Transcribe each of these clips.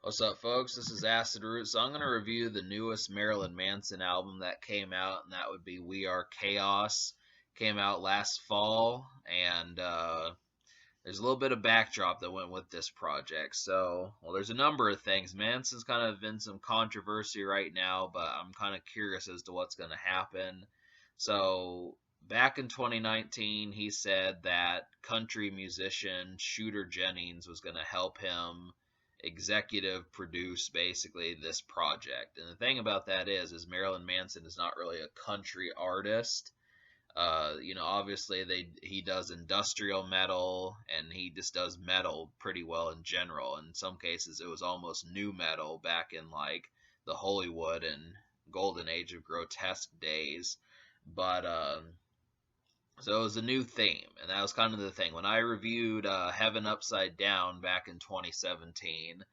What's up, folks? This is Acid Root. So I'm going to review the newest Marilyn Manson album that came out, and that would be We Are Chaos. Came out last fall, and there's a little bit of backdrop that went with this project. So, there's a number of things. Manson's kind of in some controversy right now, but I'm kind of curious as to what's going to happen. So, back in 2019, he said that country musician Shooter Jennings was going to help him executive produce basically this project. And the thing about that is Marilyn Manson is not really a country artist. Obviously he does industrial metal and he just does metal pretty well in general. In some cases, it was almost new metal back in like the Hollywood and golden age of grotesque days. But so it was a new theme, and that was kind of the thing. When I reviewed Heaven Upside Down back in 2017,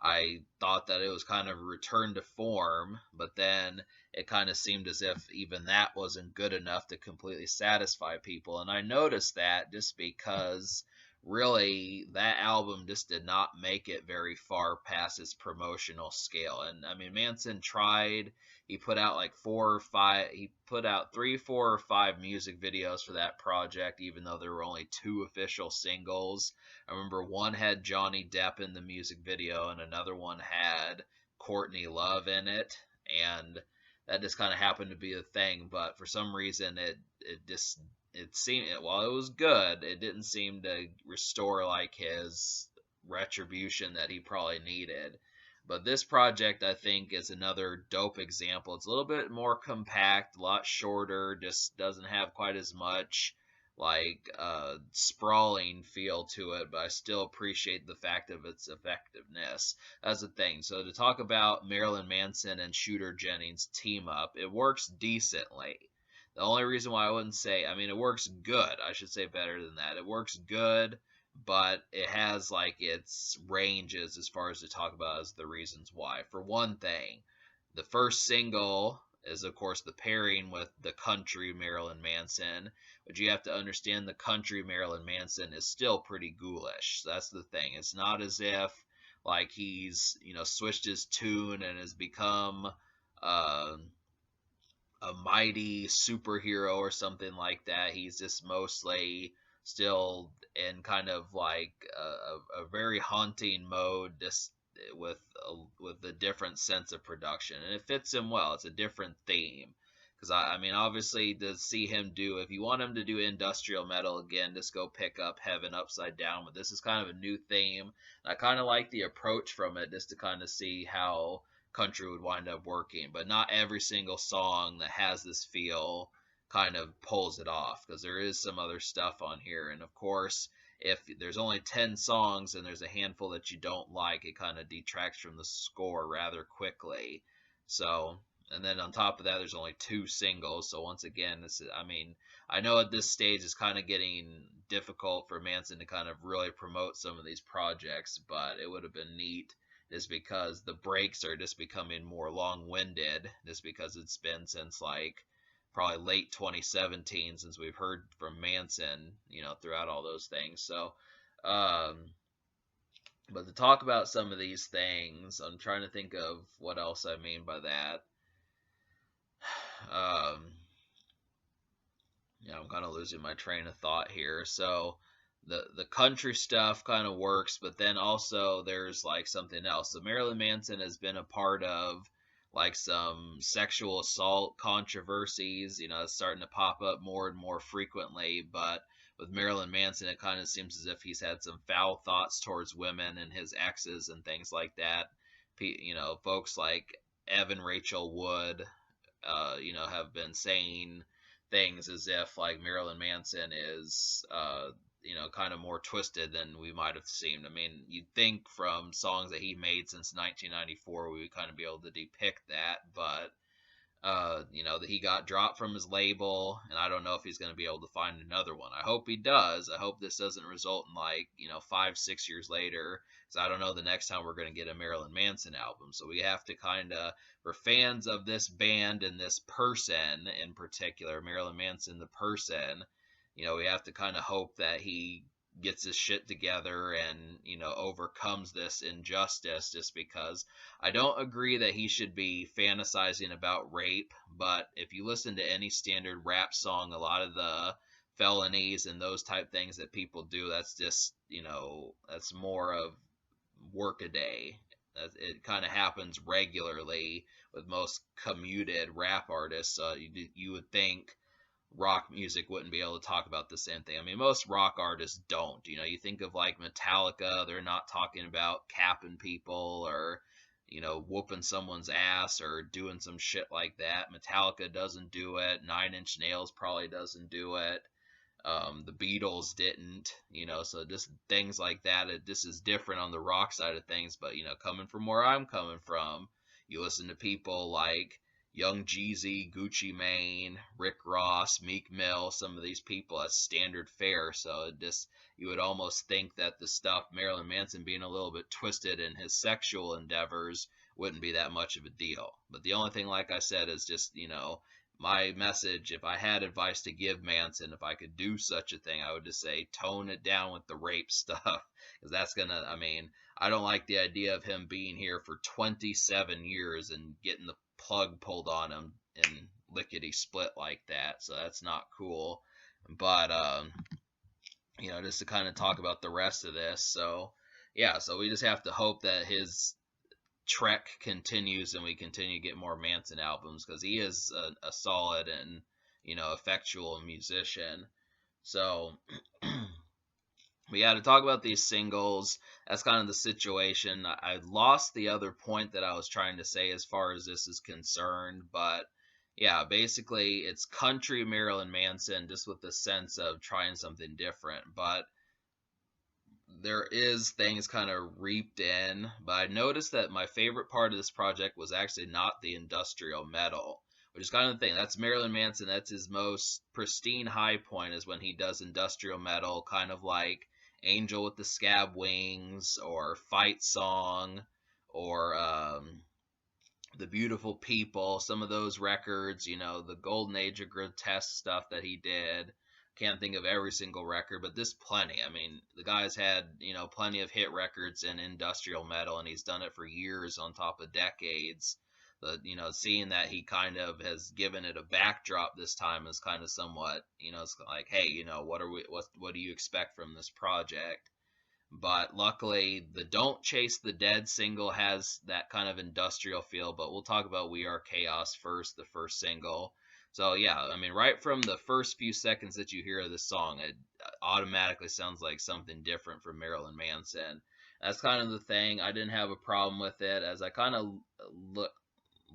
I thought that it was kind of a return to form, but then it kind of seemed as if even that wasn't good enough to completely satisfy people. And I noticed that just because really that album just did not make it very far past its promotional scale. And I mean, Manson tried. He put out like four or five, he put out three, four, or five music videos for that project, even though there were only two official singles. I remember one had Johnny Depp in the music video, and another one had Courtney Love in it, and that just kind of happened to be a thing. But for some reason, it seemed, while it was good, it didn't seem to restore like his retribution that he probably needed. But this project, I think, is another dope example. It's a little bit more compact, a lot shorter, just doesn't have quite as much like sprawling feel to it, but I still appreciate the fact of its effectiveness. That's the thing. So to talk about Marilyn Manson and Shooter Jennings team up, it works decently. The only reason why I wouldn't say, I mean, it works good. I should say better than that. It works good, but it has like its ranges as far as to talk about as the reasons why. For one thing, the first single is of course the pairing with the country Marilyn Manson, but you have to understand the country Marilyn Manson is still pretty ghoulish. So that's the thing. It's not as if like he's switched his tune and has become uh, a mighty superhero or something like that. He's just mostly still in kind of like a very haunting mode, just with a different sense of production, and it fits him well. It's a different theme. Because I mean, obviously, to see him do, if you want him to do industrial metal again, just go pick up Heaven Upside Down. But this is kind of a new theme. I kind of like the approach from it, just to kind of see how country would wind up working. But not every single song that has this feel kind of pulls it off, because there is some other stuff on here. And of course, if there's only 10 songs and there's a handful that you don't like, it kind of detracts from the score rather quickly. So, and then on top of that, there's only two singles. So once again, I mean, I know at this stage it's kind of getting difficult for Manson to kind of really promote some of these projects, but it would have been neat just because the breaks are just becoming more long-winded, just because it's been since like probably late 2017 since we've heard from Manson, throughout all those things. So, um, but to talk about some of these things, I'm trying to think of what else I mean by that. Um, I'm kind of losing my train of thought here. So, the country stuff kind of works, but then also there's like something else. So Marilyn Manson has been a part of like some sexual assault controversies. It's starting to pop up more and more frequently. But with Marilyn Manson, it kind of seems as if he's had some foul thoughts towards women and his exes and things like that. Folks like Evan Rachel Wood, have been saying things as if like Marilyn Manson is kind of more twisted than we might have seemed. I mean, you'd think from songs that he made since 1994 we would kind of be able to depict that, but that he got dropped from his label, and I don't know if he's going to be able to find another one. I hope he does. I hope this doesn't result in like 5-6 years later, because I don't know the next time we're going to get a Marilyn Manson album. So we have to kind of, for fans of this band and this person in particular, Marilyn Manson the person, we have to kind of hope that he gets his shit together and, overcomes this injustice, just because I don't agree that he should be fantasizing about rape. But if you listen to any standard rap song, a lot of the felonies and those type things that people do, that's just, that's more of workaday. It kind of happens regularly with most commuted rap artists. You would think rock music wouldn't be able to talk about the same thing. I mean, most rock artists don't. You think of like Metallica, they're not talking about capping people or, whooping someone's ass or doing some shit like that. Metallica doesn't do it. Nine Inch Nails probably doesn't do it. The Beatles didn't, so just things like that. This is different on the rock side of things, but coming from where I'm coming from, you listen to people like Young Jeezy, Gucci Mane, Rick Ross, Meek Mill, some of these people as standard fare. So you would almost think that the stuff Marilyn Manson being a little bit twisted in his sexual endeavors wouldn't be that much of a deal. But the only thing, like I said, is just, my message, if I had advice to give Manson, if I could do such a thing, I would just say tone it down with the rape stuff. Because that's I mean, I don't like the idea of him being here for 27 years and getting the plug pulled on him and lickety split like that. So that's not cool. But, just to kind of talk about the rest of this. So, yeah, so we just have to hope that his trek continues and we continue to get more Manson albums, because he is a solid and effectual musician. So we got to talk about these singles. That's kind of the situation. I lost the other point that I was trying to say as far as this is concerned, but yeah, basically it's country Marilyn Manson, just with the sense of trying something different. But there is things kind of reaped in, but I noticed that my favorite part of this project was actually not the industrial metal, which is kind of the thing. That's Marilyn Manson. That's his most pristine high point, is when he does industrial metal, kind of like Angel with the Scab Wings or Fight Song or The Beautiful People, some of those records, the golden age of grotesque stuff that he did. Can't think of every single record, but this plenty. I mean, the guy's had, plenty of hit records in industrial metal, and he's done it for years on top of decades. But, seeing that he kind of has given it a backdrop this time is kind of somewhat, it's like, hey, what do you expect from this project? But luckily, the Don't Chase the Dead single has that kind of industrial feel. But we'll talk about We Are Chaos first, the first single. So, yeah, I mean, right from the first few seconds that you hear of this song, it automatically sounds like something different from Marilyn Manson. That's kind of the thing. I didn't have a problem with it. As I kind of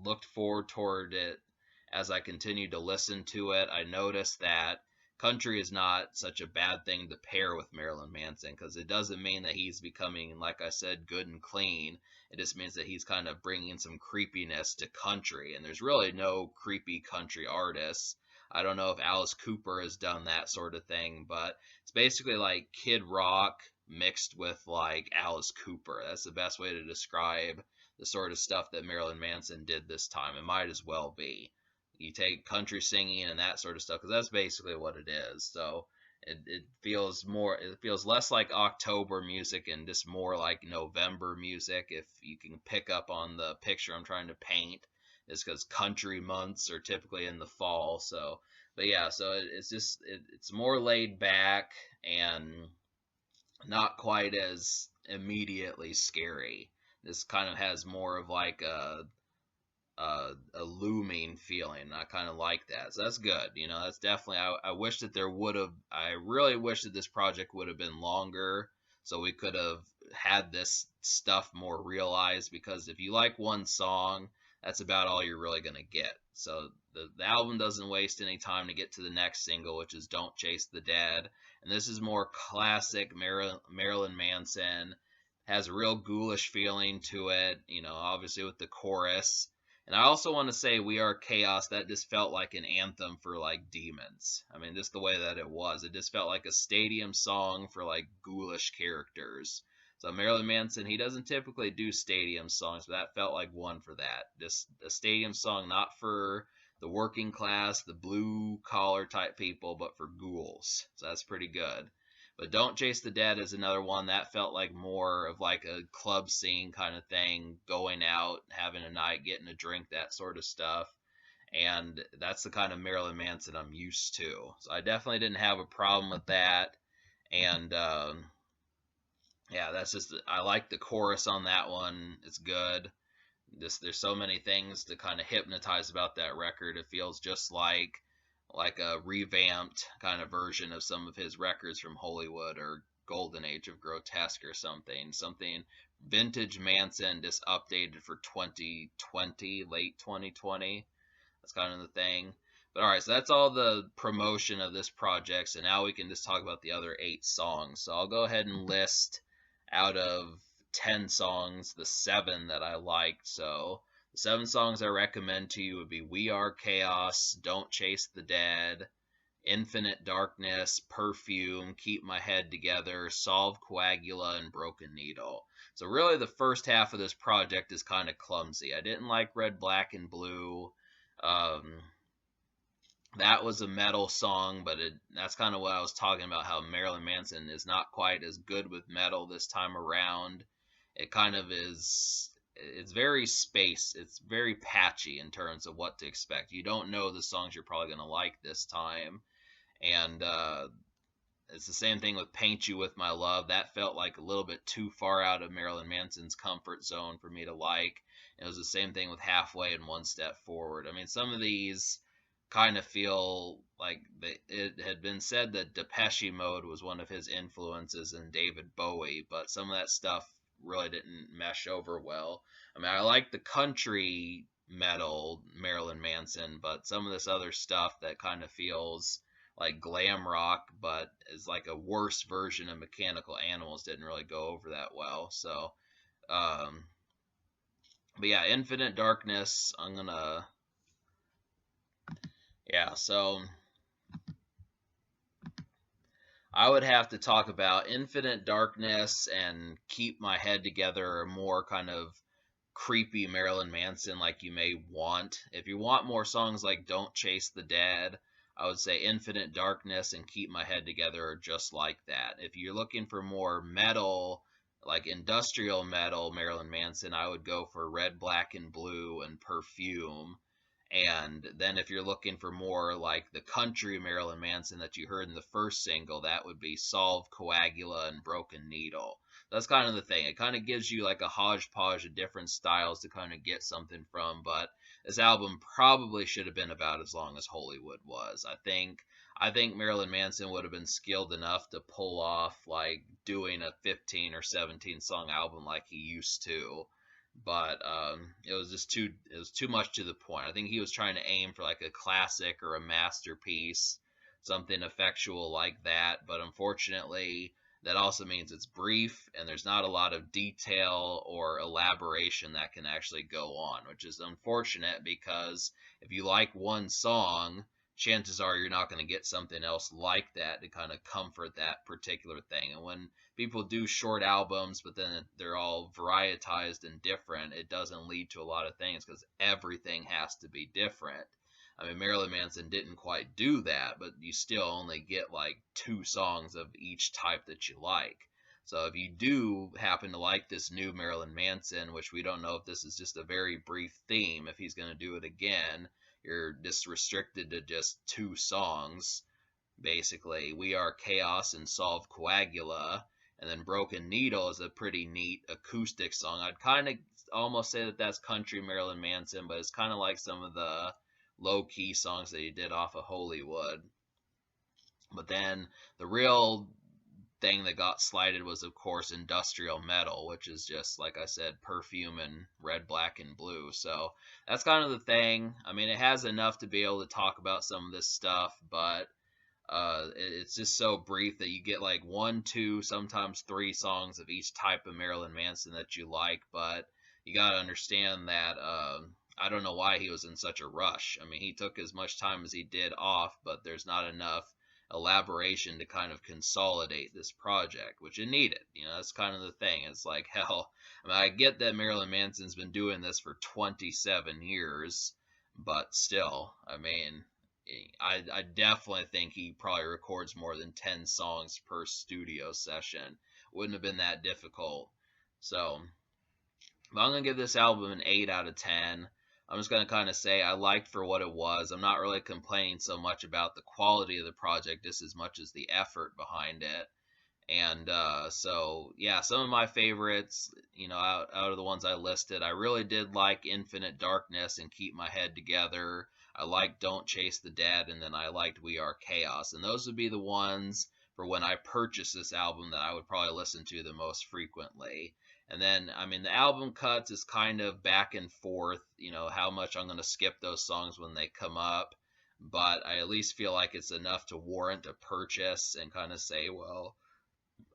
looked forward toward it, as I continued to listen to it, I noticed that country is not such a bad thing to pair with Marilyn Manson, because it doesn't mean that he's becoming, like I said, good and clean. It just means that he's kind of bringing some creepiness to country, and there's really no creepy country artists. I don't know if Alice Cooper has done that sort of thing, but it's basically like Kid Rock mixed with like Alice Cooper. That's the best way to describe the sort of stuff that Marilyn Manson did this time. It might as well be. You take country singing and that sort of stuff, because that's basically what it is. So it feels less like October music and just more like November music, if you can pick up on the picture I'm trying to paint. Is because country months are typically in the fall. So, but yeah, so it's more laid back and not quite as immediately scary. This kind of has more of like a looming feeling. I kind of like that, so that's good. That's definitely. I wish that there would have. I really wish that this project would have been longer, so we could have had this stuff more realized. Because if you like one song, that's about all you're really gonna get. So the album doesn't waste any time to get to the next single, which is "Don't Chase the Dead," and this is more classic Marilyn Manson. Has a real ghoulish feeling to it. Obviously with the chorus. And I also want to say We Are Chaos, that just felt like an anthem for like demons. I mean, just the way that it was. It just felt like a stadium song for like ghoulish characters. So Marilyn Manson, he doesn't typically do stadium songs, but that felt like one for that. Just a stadium song not for the working class, the blue collar type people, but for ghouls. So that's pretty good. But Don't Chase the Dead is another one that felt like more of like a club scene kind of thing, going out, having a night, getting a drink, that sort of stuff. And that's the kind of Marilyn Manson I'm used to. So I definitely didn't have a problem with that. And yeah, that's just, I like the chorus on that one. It's good. There's so many things to kind of hypnotize about that record. It feels just like a revamped kind of version of some of his records from Hollywood or Golden Age of Grotesque or something vintage Manson just updated for 2020, late 2020. That's kind of the thing. But all right, so that's all the promotion of this project. So now we can just talk about the other 8 songs. So I'll go ahead and list out of 10 songs the 7 that I liked. So the 7 songs I recommend to you would be We Are Chaos, Don't Chase the Dead, Infinite Darkness, Perfume, Keep My Head Together, Solve Coagula, and Broken Needle. So really the first half of this project is kind of clumsy. I didn't like Red, Black, and Blue. Um, that was a metal song, but that's kind of what I was talking about, how Marilyn Manson is not quite as good with metal this time around. It kind of is, it's very patchy in terms of what to expect. You don't know the songs you're probably going to like this time. And it's the same thing with Paint You With My Love. That felt like a little bit too far out of Marilyn Manson's comfort zone for me to like. It was the same thing with Halfway and One Step Forward. I mean, some of these kind of feel like it had been said that Depeche Mode was one of his influences in David Bowie, but some of that stuff really didn't mesh over well. I mean, I like the country metal Marilyn Manson, but some of this other stuff that kind of feels like glam rock, but is like a worse version of Mechanical Animals didn't really go over that well. So, um, but yeah, Infinite Darkness, yeah, so I would have to talk about Infinite Darkness and Keep My Head Together, or more kind of creepy Marilyn Manson like you may want. If you want more songs like Don't Chase the Dead, I would say Infinite Darkness and Keep My Head Together are just like that. If you're looking for more metal, like industrial metal Marilyn Manson, I would go for Red, Black, and Blue and Perfume. And then if you're looking for more like the country Marilyn Manson that you heard in the first single, that would be Solve Coagula and Broken Needle. That's kind of the thing. It kind of gives you like a hodgepodge of different styles to kind of get something from, but this album probably should have been about as long as Hollywood was. I think Marilyn Manson would have been skilled enough to pull off like doing a 15 or 17 song album like he used to, but it was too much to the point. I think he was trying to aim for like a classic or a masterpiece, something effectual like that, but unfortunately that also means it's brief and there's not a lot of detail or elaboration that can actually go on, which is unfortunate because if you like one song, chances are you're not going to get something else like that to kind of comfort that particular thing. And when people do short albums, but then they're all varietized and different, it doesn't lead to a lot of things because everything has to be different. I mean, Marilyn Manson didn't quite do that, but you still only get like 2 songs of each type that you like. So if you do happen to like this new Marilyn Manson, which we don't know if this is just a very brief theme, if he's going to do it again, you're just restricted to just 2 songs, basically. We Are Chaos and Solve Coagula. And then Broken Needle is a pretty neat acoustic song. I'd kind of almost say that that's country Marilyn Manson, but it's kind of like some of the low-key songs that he did off of Hollywood. But then the real thing that got slighted was, of course, industrial metal, which is just, like I said, Perfume and Red, Black, and Blue. So that's kind of the thing. I mean, it has enough to be able to talk about some of this stuff, but it's just so brief that you get like 1, 2, sometimes 3 songs of each type of Marilyn Manson that you like, but you got to understand that I don't know why he was in such a rush. I mean, he took as much time as he did off, but there's not enough elaboration to kind of consolidate this project, which it needed. You know, that's kind of the thing. It's like, hell, I mean, I get that Marilyn Manson's been doing this for 27 years, but still, I mean, I definitely think he probably records more than 10 songs per studio session. Wouldn't have been that difficult. So, but I'm gonna give this album an 8 out of 10. I'm just gonna kind of say I liked for what it was. I'm not really complaining so much about the quality of the project, just as much as the effort behind it. And so, yeah, some of my favorites, out of the ones I listed, I really did like Infinite Darkness and Keep My Head Together. I liked Don't Chase the Dead, and then I liked We Are Chaos. And those would be the ones for when I purchase this album that I would probably listen to the most frequently. And then, I mean, the album cuts is kind of back and forth, how much I'm going to skip those songs when they come up. But I at least feel like it's enough to warrant a purchase and kind of say, well,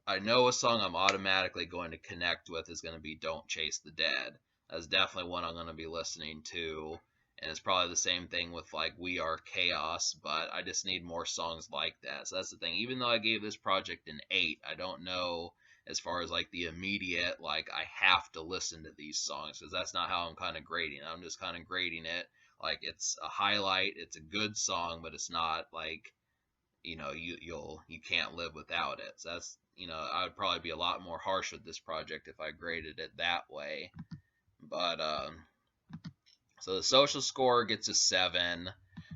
I know a song I'm automatically going to connect with is going to be Don't Chase the Dead. That's definitely one I'm going to be listening to. And it's probably the same thing with like We Are Chaos, but I just need more songs like that. So that's the thing. Even though I gave this project an 8, I don't know as far as like the immediate, like I have to listen to these songs because that's not how I'm kind of grading it. I'm just kind of grading it like it's a highlight, it's a good song, but it's not like you can't live without it. So that's I would probably be a lot more harsh with this project if I graded it that way. But so the social score gets a 7.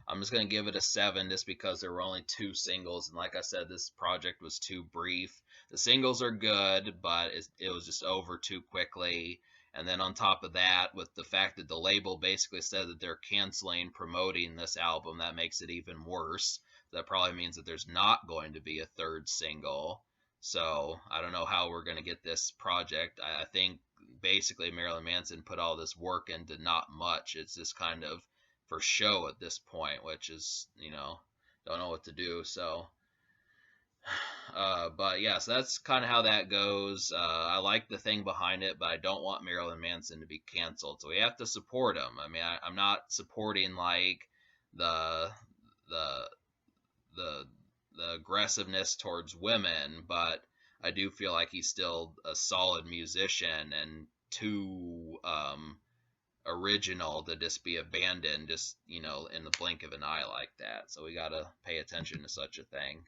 I'm just gonna give it a 7 just because there were only 2 singles, and like I said, this project was too brief. The singles are good, but it was just over too quickly. And then on top of that, with the fact that the label basically said that they're canceling promoting this album, that makes it even worse. That probably means that there's not going to be a third single. So I don't know how we're going to get this project. I think basically Marilyn Manson put all this work into not much. It's just kind of for show at this point, which is, don't know what to do. So, but yeah, so that's kind of how that goes. I like the thing behind it, but I don't want Marilyn Manson to be canceled. So we have to support him. I mean, I'm not supporting like the the the the aggressiveness towards women, but I do feel like he's still a solid musician and too original to just be abandoned just in the blink of an eye like that. So we got to pay attention to such a thing.